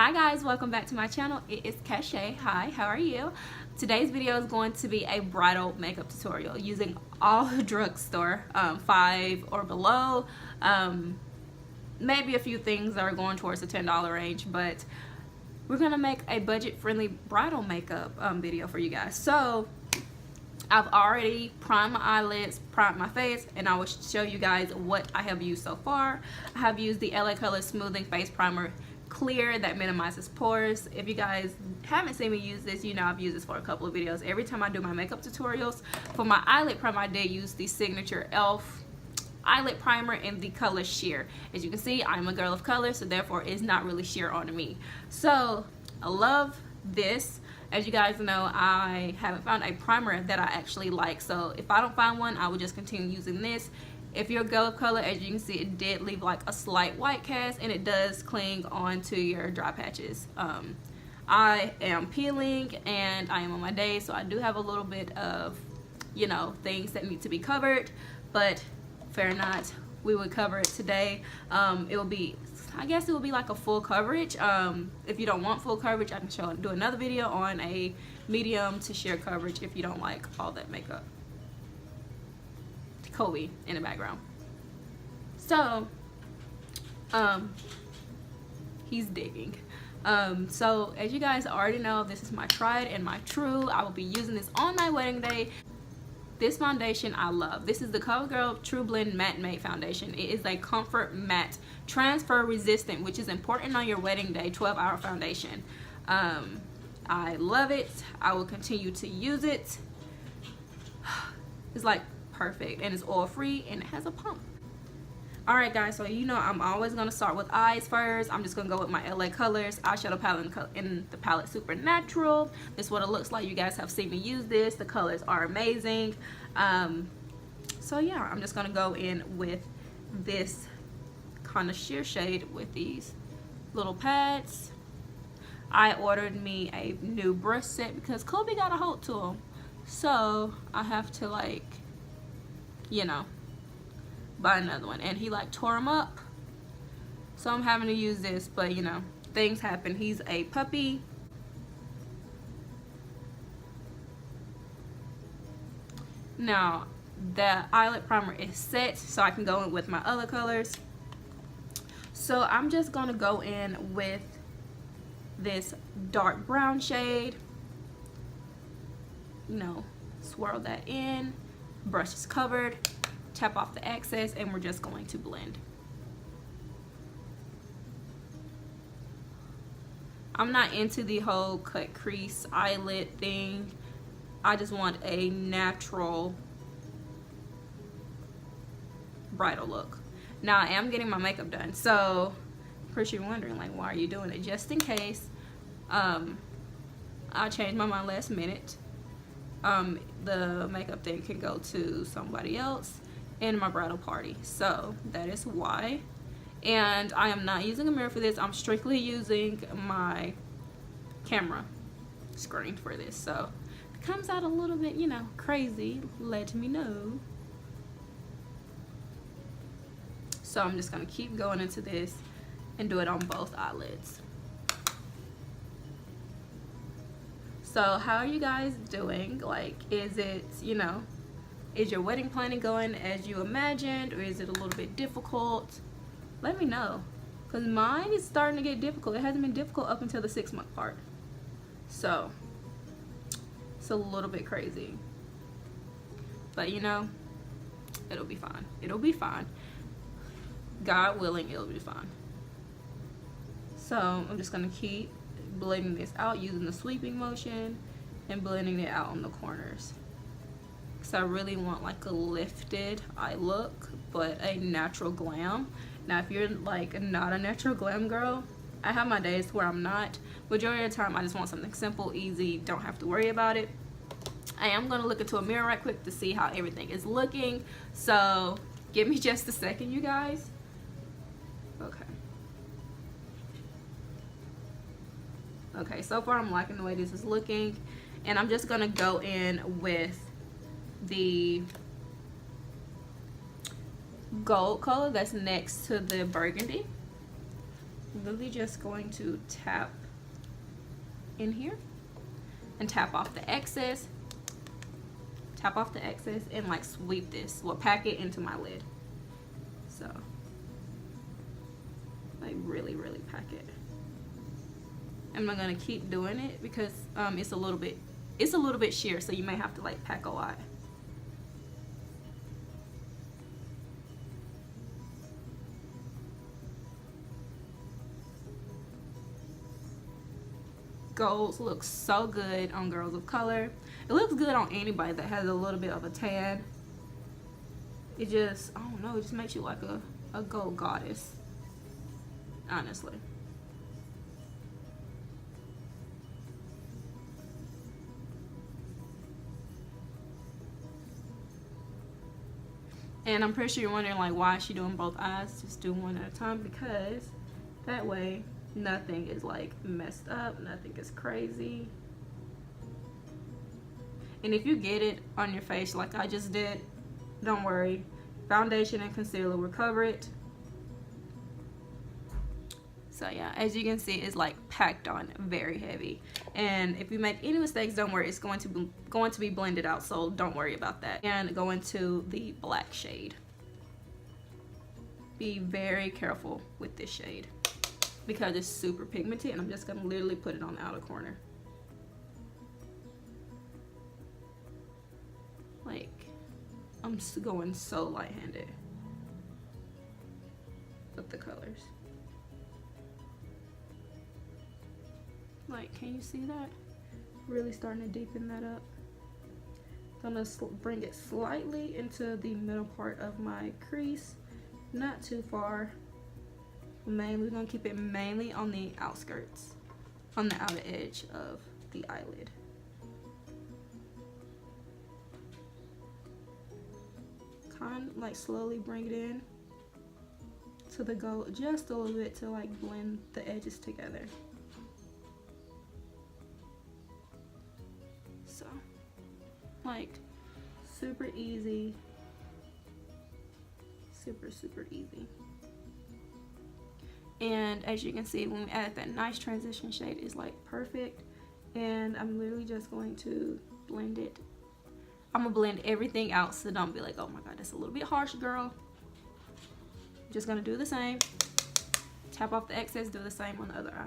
Hi guys, welcome back to my channel. It is Cachet. Hi, how are you? Today's video is going to be a bridal makeup tutorial using all drugstore, 5 or below. Maybe a few things that are going towards the $10 range, but we're gonna make a budget-friendly bridal makeup video for you guys. So I've already primed my eyelids, primed my face, and I will show you guys what I have used so far. I have used the LA Color Smoothing Face Primer Clear that minimizes pores. If you guys haven't seen me use this, you know I've used this for a couple of videos. Every time I do my makeup tutorials, for my eyelid primer, I did use the signature e.l.f. eyelid primer in the color Sheer. As you can see, I'm a girl of color, so therefore it's not really sheer on me. So I love this. As you guys know, I haven't found a primer that I actually like, so if I don't find one, I will just continue using this. If you're a girl of color, as you can see, it did leave like a slight white cast, and it does cling onto your dry patches. I am peeling and I am on my day, so I do have a little bit of, you know, things that need to be covered, but fair not, we would cover it today. It will be, I guess it will be like a full coverage. If you don't want full coverage, I can do another video on a medium to sheer coverage if you don't like all that makeup. Kobe in the background. So he's digging. So as you guys already know, this is my tried and my true. I will be using this on my wedding day. This foundation I love. This is the CoverGirl Trublend Matte Mate Foundation. It is a comfort matte, transfer resistant, which is important on your wedding day, 12-hour foundation. I love it. I will continue to use it. It's like perfect, and it's oil free, and it has a pump. Alright guys, so you know I'm always going to start with eyes first. I'm just going to go with my LA Colors eyeshadow palette in the palette Supernatural. This is what it looks like. You guys have seen me use this. The colors are amazing. So yeah, I'm just going to go in with this kind of sheer shade with these little pads. I ordered me a new brush set because Kobe got a hold to them, so I have to, like, you know, buy another one, and he like tore them up, so I'm having to use this, but you know, things happen. He's a puppy. Now the eyelid primer is set, so I can go in with my other colors. So I'm just gonna go in with this dark brown shade, you know, swirl that in. Brush is covered, tap off the excess, and we're just going to blend. I'm not into the whole cut crease eyelid thing. I just want a natural bridal look. Now I am getting my makeup done, so of course you're wondering, like, why are you doing it? Just in case I changed my mind last minute. The makeup thing can go to somebody else in my bridal party, so that is why. And I am not using a mirror for this. I'm strictly using my camera screen for this, so if it comes out a little bit, you know, crazy, let me know. So I'm just gonna keep going into this and do it on both eyelids. So how are you guys doing? Like, is it, you know, is your wedding planning going as you imagined, or is it a little bit difficult? Let me know, because mine is starting to get difficult. It hasn't been difficult up until the 6-month part, so it's a little bit crazy, but you know, it'll be fine. It'll be fine. God willing, it'll be fine. So I'm just gonna keep blending this out using the sweeping motion and blending it out on the corners, because I really want like a lifted eye look but a natural glam. Now if you're like not a natural glam girl, I have my days where I'm not. Majority of the time I just want something simple, easy, don't have to worry about it. I am going to look into a mirror right quick to see how everything is looking, so give me just a second, you guys. Okay, so far I'm liking the way this is looking, and I'm just gonna go in with the gold color that's next to the burgundy. literally just going to tap in here and tap off the excess. Tap off the excess and like sweep this. Well, pack it into my lid. So, like really pack it. And I'm gonna keep doing it because it's a little bit sheer, so you may have to like pack a lot. Golds looks so good on girls of color. It looks good on anybody that has a little bit of a tan. It just, I don't know, it just makes you like a gold goddess, honestly. And I'm pretty sure you're wondering like why is she doing both eyes. Just do one at a time, because that way nothing is like messed up, nothing is crazy. And if you get it on your face like I just did, don't worry, foundation and concealer will cover it. So yeah, as you can see, it's like packed on very heavy, and if you make any mistakes, don't worry, it's going to be blended out, so don't worry about that. And go into the black shade. Be very careful with this shade because it's super pigmented, and I'm just gonna literally put it on the outer corner. Like, I'm going so light-handed with the colors. Like, can you see that? Really starting to deepen that up. Gonna bring it slightly into the middle part of my crease, not too far. We're gonna keep it mainly on the outskirts, on the outer edge of the eyelid. Kind of like slowly bring it in to the gold just a little bit to like blend the edges together. So, like, super easy, super easy. And as you can see, when we add that nice transition shade, is like perfect. And I'm literally just going to blend it. I'm gonna blend everything out, so don't be like, oh my god, that's a little bit harsh, girl. Just gonna do the same. Tap off the excess, do the same on the other eye.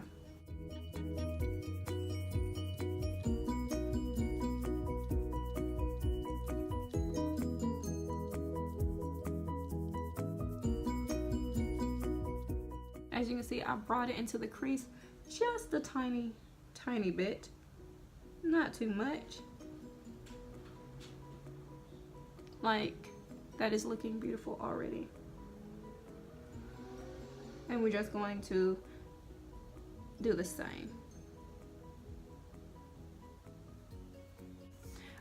As you can see, I brought it into the crease just a tiny bit, not too much. Like, that is looking beautiful already. And we're just going to do the same.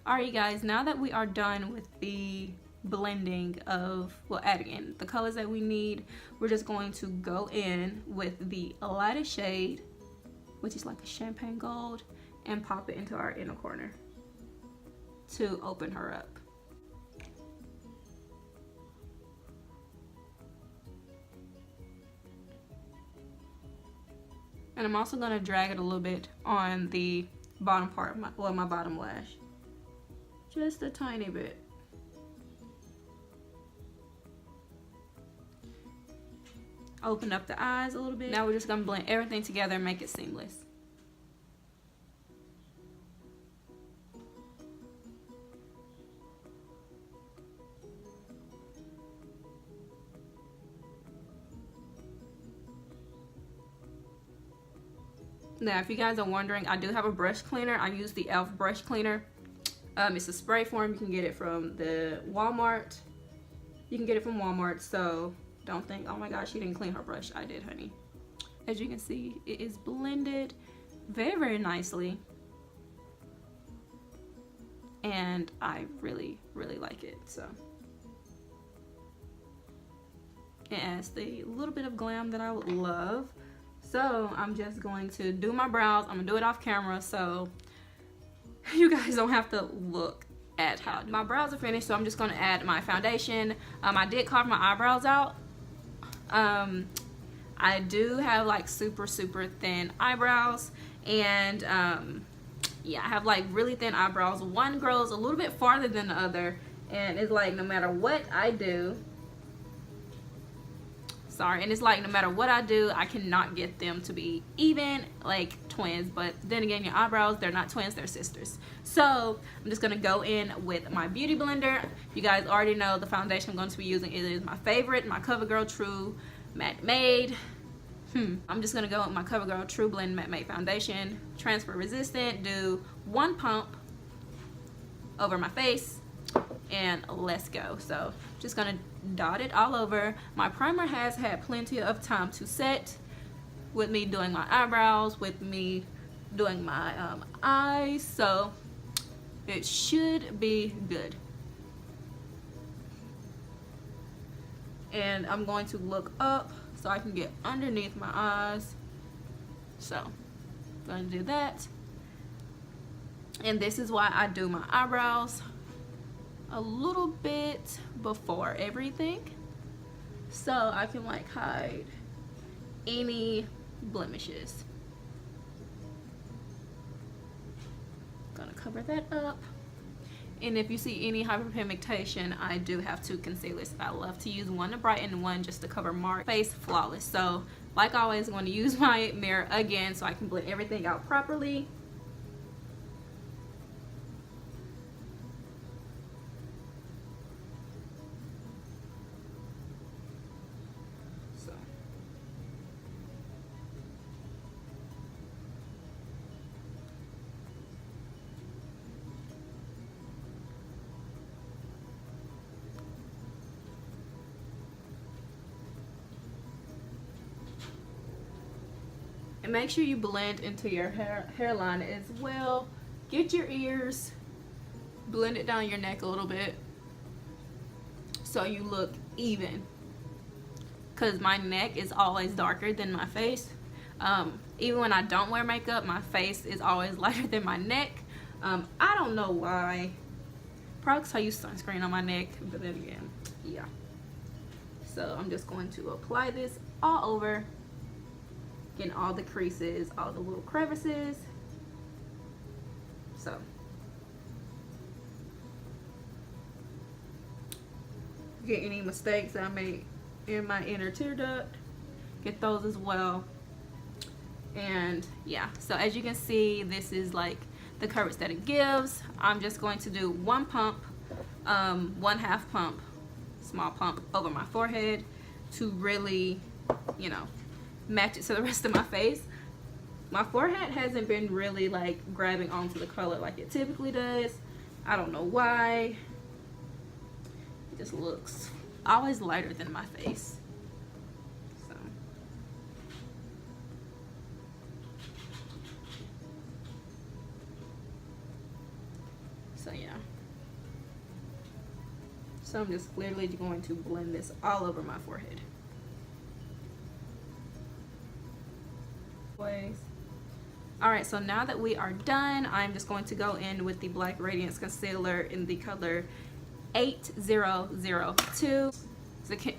Alright, you guys, now that we are done with the blending of, well, adding in the colors that we need, we're just going to go in with the lightest shade, which is like a champagne gold, and pop it into our inner corner to open her up. And I'm also going to drag it a little bit on the bottom part of my bottom lash. Just a tiny bit. Open up the eyes a little bit. Now we're just going to blend everything together and make it seamless. Now, if you guys are wondering, I do have a brush cleaner. I use the e.l.f. brush cleaner. It's a spray form. You can get it from the Walmart. You can get it from Walmart, so don't think, oh my gosh, she didn't clean her brush. I did, honey. As you can see, it is blended very nicely. And I really like it, so. It adds the little bit of glam that I would love. So I'm just going to do my brows. I'm gonna do it off camera so you guys don't have to look at how my brows are finished. So I'm just gonna add my foundation. I did carve my eyebrows out. I I do have like super thin eyebrows, and yeah, I have like really thin eyebrows. One grows a little bit farther than the other, and it's like no matter what I do, and it's like no matter what I do, I cannot get them to be even like twins. But then again, your eyebrows, they're not twins, they're sisters. So I'm just gonna go in with my beauty blender. You guys already know the foundation I'm going to be using. It is my favorite, my CoverGirl True Matte Made. I'm just gonna go with my CoverGirl True Blend Matte Made Foundation, transfer resistant. Do one pump over my face, and let's go. So just gonna dot it all over. My primer has had plenty of time to set with me doing my eyebrows, with me doing my eyes, so it should be good. And I'm going to look up so I can get underneath my eyes. So I'm going to do that. And this is why I do my eyebrows a little bit before everything, so I can like hide any blemishes. Gonna cover that up. And if you see any hyperpigmentation, I do have two concealers. I love to use one to brighten and one just to cover mark. Face flawless. So like always, I'm going to use my mirror again so I can blend everything out properly. And make sure you blend into your hairline as well. Get your ears, blend it down your neck a little bit so you look even. Because my neck is always darker than my face. Even when I don't wear makeup, my face is always lighter than my neck. I don't know why. Probably because I use sunscreen on my neck, but then again, yeah. So I'm just going to apply this all over. Getting all the creases, all the little crevices. So get any mistakes I made in my inner tear duct, get those as well. And yeah, so as you can see, this is like the coverage that it gives. I'm just going to do one pump, 1/2 pump, small pump over my forehead to really, you know, match it to the rest of my face. My forehead hasn't been really like grabbing onto the color like it typically does. I don't know why. It just looks always lighter than my face. So yeah. So I'm just literally going to blend this all over my forehead. Alright, so now that we are done, I'm just going to go in with the Black Radiance Concealer in the color 8002.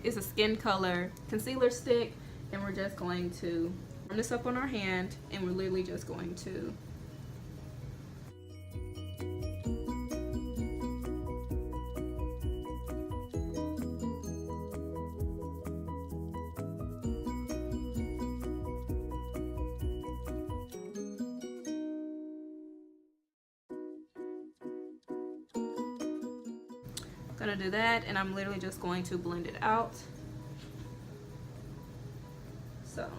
It's a skin color concealer stick, and we're just going to warm this up on our hand, and we're literally just going to do that, and I'm literally just going to blend it out. So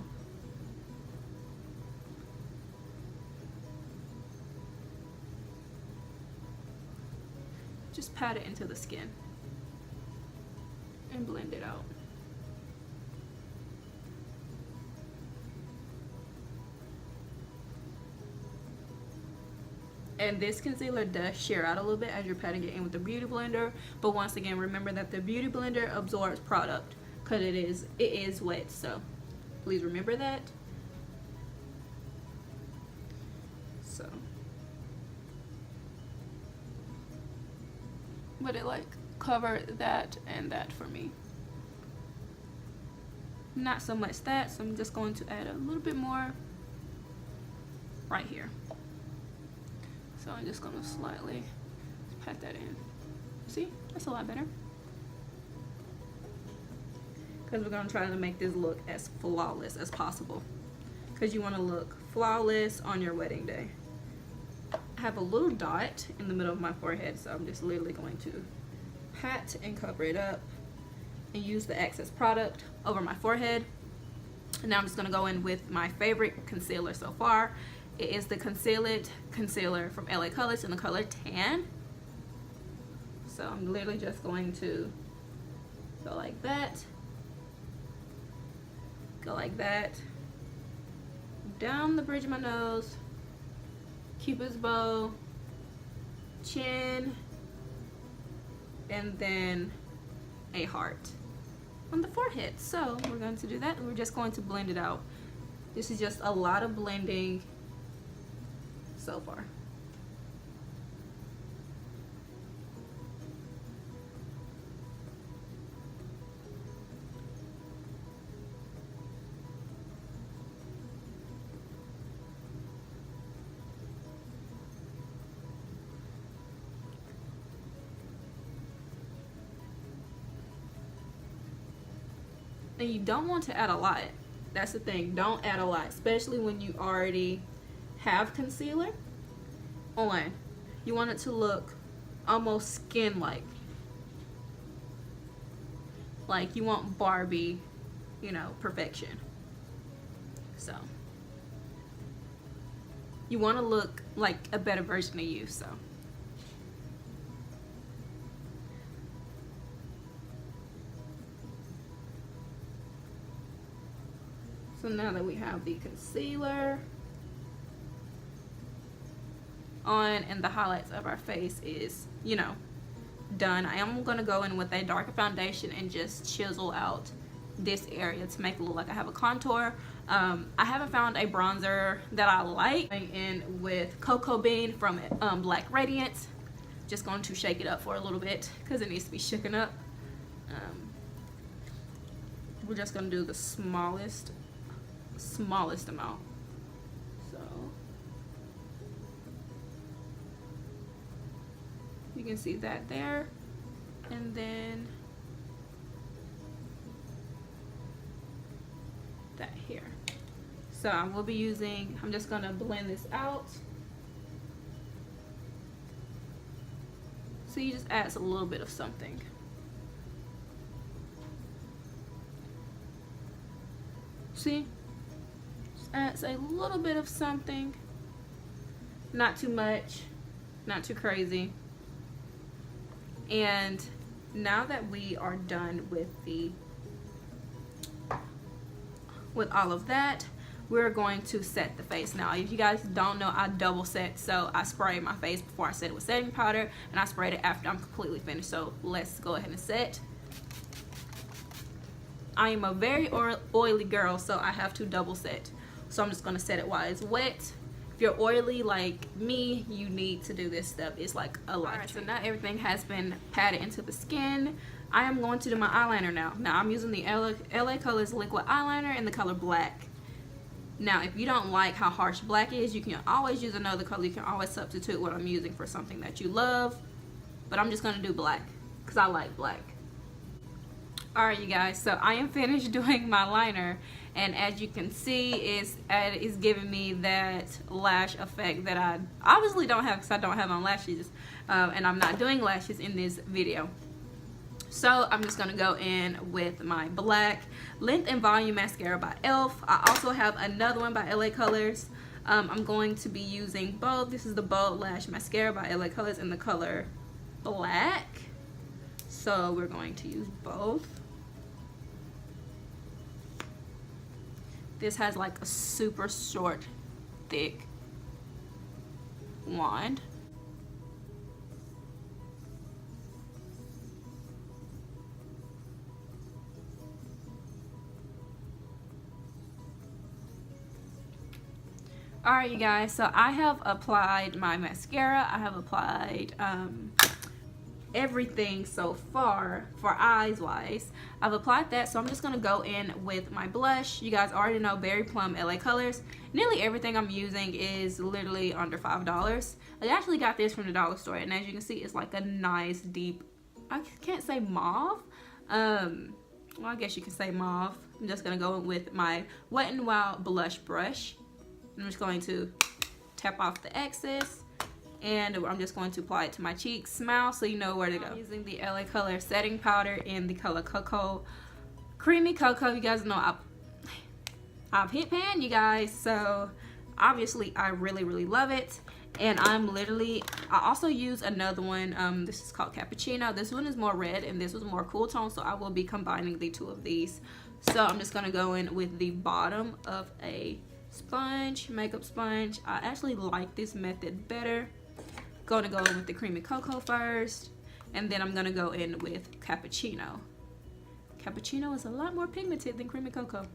just pat it into the skin and blend it out. And this concealer does shear out a little bit as you're patting it in with the beauty blender, but once again, remember that the beauty blender absorbs product because it is wet, so please remember that. So, but it like covered that and that for me. not so much that, so I'm just going to add a little bit more right here. So I'm just gonna slightly pat that in. See, that's a lot better. Because we're gonna try to make this look as flawless as possible. Because you want to look flawless on your wedding day. I have a little dot in the middle of my forehead, so I'm just literally going to pat and cover it up and use the excess product over my forehead. And now I'm just gonna go in with my favorite concealer so far. It is the Concealed Concealer from LA Colors in the color Tan. So I'm literally just going to go like that, go like that, down the bridge of my nose, Cupid's bow, chin, and then a heart on the forehead. So we're going to do that, and we're just going to blend it out. This is just a lot of blending so far. And you don't want to add a lot. That's the thing, don't add a lot, especially when you already have concealer on. You want it to look almost skin-like. Like you want Barbie, you know, perfection. So you want to look like a better version of you, so. So now that we have the concealer on and the highlights of our face is, you know, done, I am going to go in with a darker foundation and just chisel out this area to make it look like I have a contour. I haven't found a bronzer that I like. I'm in with Cocoa Bean from Black Radiance. Just going to shake it up for a little bit because it needs to be shaken up. We're just going to do the smallest amount. So you can see that there, and then that here. So I will be using, I'm just gonna blend this out. So you just adds a little bit of something. See? Adds a little bit of something, not too much, not too crazy. And now that we are done with all of that, we're going to set the face. Now if you guys don't know, I double set, so I sprayed my face before I set it with setting powder, and I sprayed it after I'm completely finished. So let's go ahead and set. I am a very oily girl, so I have to double set. So I'm just gonna set it while it's wet. If you're oily like me, you need to do this step. It's like a life. Alright, so now everything has been patted into the skin. I am going to do my eyeliner now. Now I'm using the LA Colors liquid eyeliner in the color Black. Now if you don't like how harsh black is, you can always use another color. You can always substitute what I'm using for something that you love. But I'm just gonna do black because I like black. Alright you guys, so I am finished doing my liner, and as you can see, it's giving me that lash effect that I obviously don't have because I don't have on lashes, and I'm not doing lashes in this video. So I'm just going to go in with my black Length and Volume Mascara by e.l.f. I also have another one by LA Colors. I'm going to be using both. This is the Bold Lash Mascara by LA Colors in the color Black. So we're going to use both. This has like a super short, thick wand. Alright you guys, so I have applied my mascara. I have applied everything so far for eyes wise. I've applied that, so I'm just gonna go in with my blush. You guys already know Berry Plum LA Colors. Nearly everything I'm using is literally under $5. I actually got this from the dollar store, and as you can see, it's like a nice deep, I can't say mauve, well, I guess you can say mauve. I'm just gonna go in with my Wet n Wild blush brush. I'm just going to tap off the excess, and I'm just going to apply it to my cheeks. Smile so you know where to go. I'm using the LA Color setting powder in the color Cocoa, Creamy Cocoa. You guys know I've hit pan, you guys, so obviously I really love it. And I also use another one, this is called Cappuccino. This one is more red and this was more cool tone, so I will be combining the two of these. So I'm just gonna go in with the bottom of a sponge, makeup sponge. I actually like this method better. Gonna go in with the Creamy Cocoa first, and then I'm gonna go in with Cappuccino. Cappuccino is a lot more pigmented than Creamy Cocoa.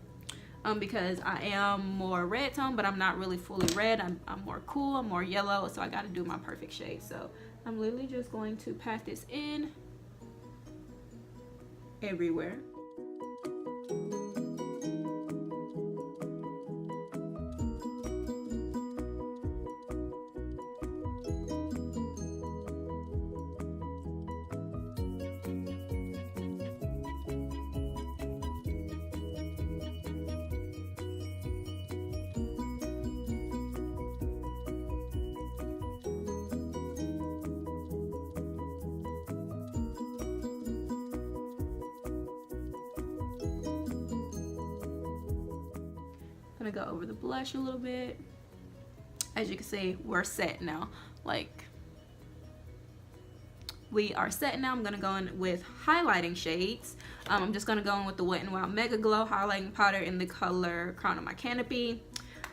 Because I am more red tone, but I'm not really fully red. I'm more cool, I'm more yellow, so I gotta do my perfect shade. So I'm literally just going to pat this in everywhere. Gonna go over the blush a little bit. As you can see, we're set now. Like, we are set now. I'm gonna go in with highlighting shades. I'm just gonna go in with the Wet n Wild Mega Glow highlighting powder in the color Crown of My Canopy.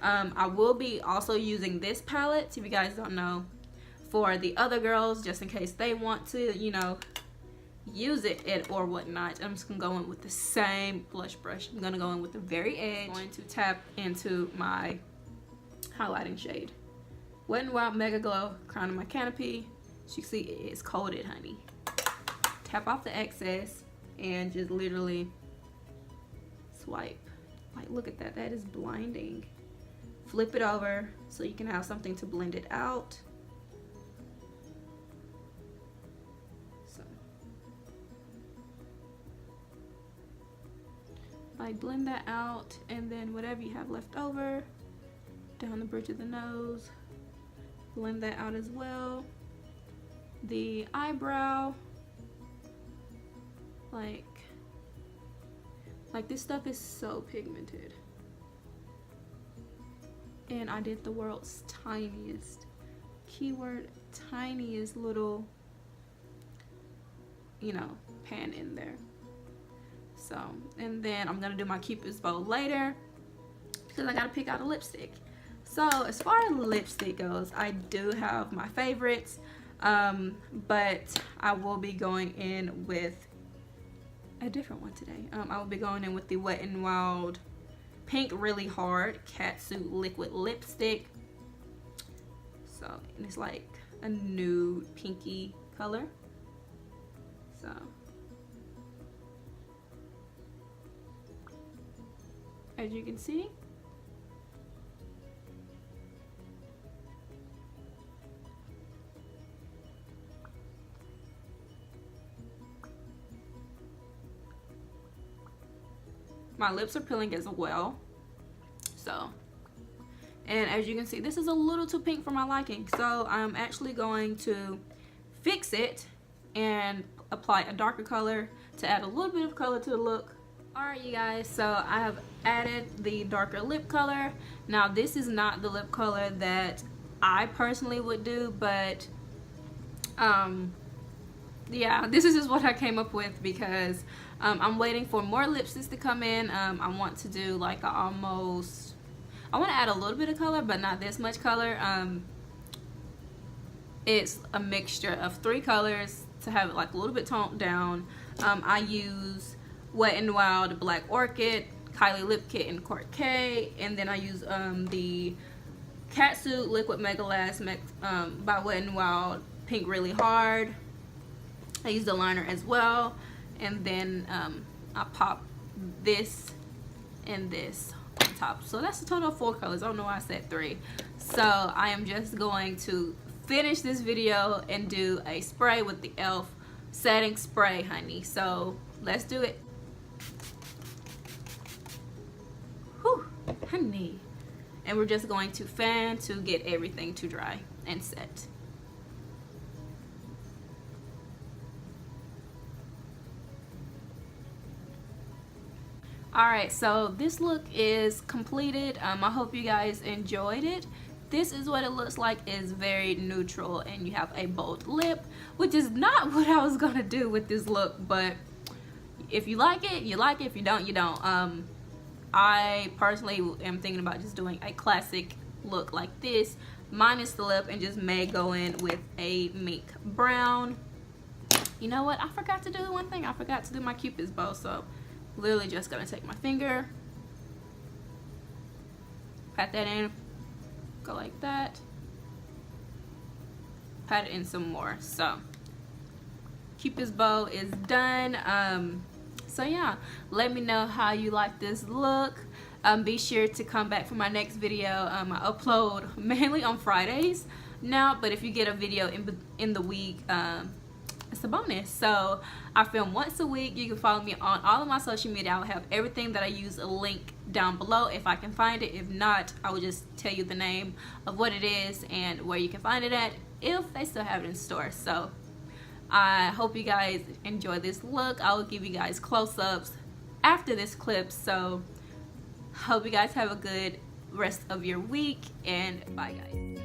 I will be also using this palette, if you guys don't know, for the other girls, just in case they want to, you know, use it or whatnot. I'm just gonna go in with the same blush brush. I'm gonna go in with the very edge. I'm going to tap into my highlighting shade. Wet n Wild Mega Glow, Crown of My Canopy. As you can see, it is coated, honey. Tap off the excess and just literally swipe. Like, look at that, that is blinding. Flip it over so you can have something to blend it out. Like, blend that out, and then whatever you have left over down the bridge of the nose, blend that out as well. The eyebrow, like this stuff is so pigmented, and I did the world's tiniest, keyword tiniest little, you know, pan in there. So, and then I'm gonna do my Cupid's bow later because I gotta pick out a lipstick. So as far as lipstick goes, I do have my favorites, but I will be going in with a different one today. I will be going in with the Wet n Wild Pink Really Hard Catsuit Liquid Lipstick. So, and it's like a nude pinky color. So as you can see, my lips are peeling as well. So, and as you can see, this is a little too pink for my liking. So I'm actually going to fix it and apply a darker color to add a little bit of color to the look. Alright you guys, so I have added the darker lip color. Now this is not the lip color that I personally would do, but yeah, this is just what I came up with because I'm waiting for more lipsticks to come in. I want to do like I want to add a little bit of color, but not this much color. It's a mixture of 3 colors to have it like a little bit toned down. I use Wet n Wild Black Orchid, Kylie Lip Kit in Kourt K, and then I use the Catsuit Liquid Mega Last by Wet n Wild Pink Really Hard. I used the liner as well, and then I pop this and this on top. So that's a total of 4 colors. I don't know why I said 3. So I am just going to finish this video and do a spray with the e.l.f. setting spray, honey. So let's do it. Whew, honey. And we're just going to fan to get everything to dry and set. Alright, so this look is completed. I hope you guys enjoyed it. This is what it looks like. It's very neutral, and you have a bold lip, which is not what I was gonna do with this look, but if you like it, you like it. If you don't, you don't. I personally am thinking about just doing a classic look like this, minus the lip, and just may go in with a mink brown. You know what? I forgot to do one thing. I forgot to do my Cupid's bow, so literally just gonna take my finger, pat that in, go like that, pat it in some more. So Cupid's bow is done. So yeah, let me know how you like this look. Be sure to come back for my next video. I upload mainly on Fridays now, but if you get a video in the week, it's a bonus. So I film once a week. You can follow me on all of my social media. I'll have everything that I use a link down below if I can find it. If not, I will just tell you the name of what it is and where you can find it at, if they still have it in store. So I hope you guys enjoy this look. I will give you guys close-ups after this clip. So hope you guys have a good rest of your week, and bye guys.